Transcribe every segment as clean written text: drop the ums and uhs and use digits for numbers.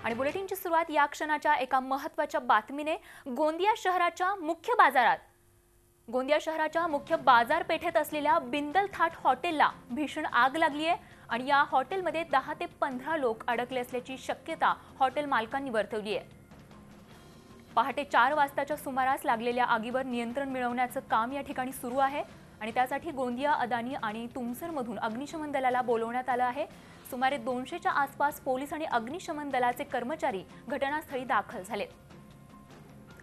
आणि बुलेटिनची सुरुवात या क्षणाच्या एका महत्त्वाच्या बातमीने गोंदिया शहराच्या मुख्य बाजारपेठेत असलेल्या बिंदल थाट हॉटेलला भीषण आग लागली आहे आणि या हॉटेलमध्ये 10 ते 15 लोक अडकले असल्याची शक्यता हॉटेल मालकांनी वर्तवली आहे। पहाटे 4 वाजताच्या सुमारास लागलेल्या आगीवर नियंत्रण मिळवण्याचं काम या ठिकाणी सुरू आहे आणि त्यासाठी गोंदिया, अदानी आणि तुमसरमधून अग्निशमन दलाला बोलवण्यात आलं आहे। सुमारे 200च्या आसपास पोलीस आणि अग्निशमन दलाचे कर्मचारी घटनास्थळी दाखल झाले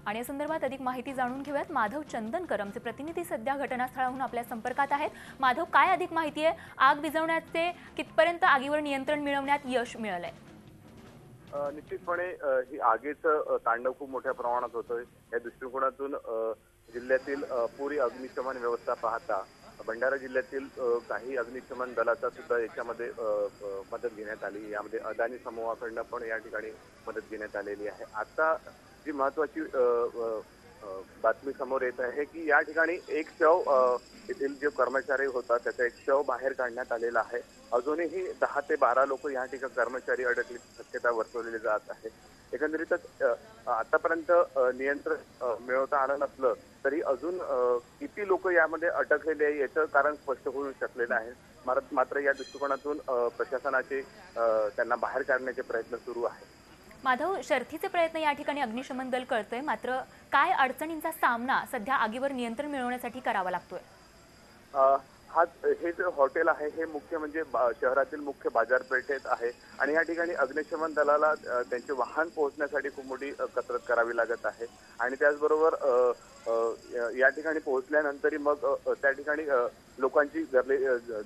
आणि या संदर्भात अधिक माहिती जाणून घेऊयात। माधव चंदनकर आमचे प्रतिनिधी सध्या घटनास्थळाहून आपल्या संपर्कात आहेत। माधव, काय अधिक माहिती आहे? आग विझवण्याचे कितपर्यंत आगीवर नियंत्रण मिळवण्यात यश मिळालंय? निश्चितपणे ही आगीचं तांडव खूप मोठ्या प्रमाणात होतोय। या दृष्टिकोनातून जिल्ह्यातील पुरी अग्निशमन व्यवस्था पाहता भंडारा जिल्ह्यातील काही अग्निशमन दलाचा सुद्धा याच्यामध्ये मदत घेण्यात आली। यामध्ये अदानी समूहाकडून पण या ठिकाणी मदत घेण्यात आलेली आहे। आता जी महत्त्वाची बातमी समोर येत आहे की या ठिकाणी एक शव येथील जे कर्मचारी होता त्याचा एक शव बाहेर काढण्यात आलेला आहे। अजूनही 10 ते 12 लोक या ठिकाणी कर्मचारी अडकल्याची शक्यता वर्तवली जात आहे। एकंदरीतच आतापर्यंत नियंत्रण मिळवता आलं नसलं तरी अजून किती लोक यामध्ये अटकलेले आहे याचं कारण स्पष्ट होऊ शकलेलं आहे। मात्र या दृष्टिकोनातून प्रशासनाचे त्यांना बाहेर काढण्याचे प्रयत्न सुरू आहेत। माधव, शर्थीचे प्रयत्न या ठिकाणी अग्निशमन दल करतोय, मात्र काय अडचणींचा सामना सध्या आगीवर नियंत्रण मिळवण्यासाठी करावा लागतोय? हे जे हॉटेल आहे हे मुख्य म्हणजे शहरातील मुख्य बाजारपेठेत आहे आणि या ठिकाणी अग्निशमन दलाला त्यांचे वाहन पोहोचण्यासाठी खूप मोठी कसरत करावी लागत आहे आणि त्याचबरोबर या ठिकाणी पोहोचल्यानंतर मग त्या ठिकाणी लोकांची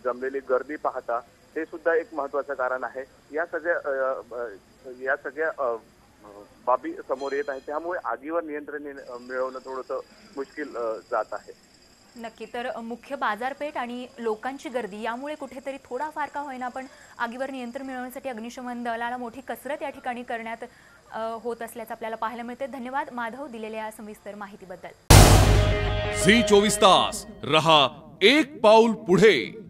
जमलेली गर्दी पाहता ते सुद्धा एक महत्त्वाचं कारण आहे। या सगळ्या बाबी समोर येत आहे, त्यामुळे आगीवर नियंत्रण मिळवणं थोडंसं मुश्किल जात आहे। नक्की, तर मुख्य बाजारपेठ आणि लोकांची गर्दी यामुळे कुठेतरी थोडाफार का होईना पण आगीवर नियंत्रण मिळवण्यासाठी अग्निशमन दलाला मोठी कसरत या ठिकाणी करण्यात होत असल्याचं आपल्याला पाहायला मिळते। धन्यवाद माधव, दिलेल्या सविस्तर माहितीबद्दल। झी 24 तास रहा एक पाऊल पुढे।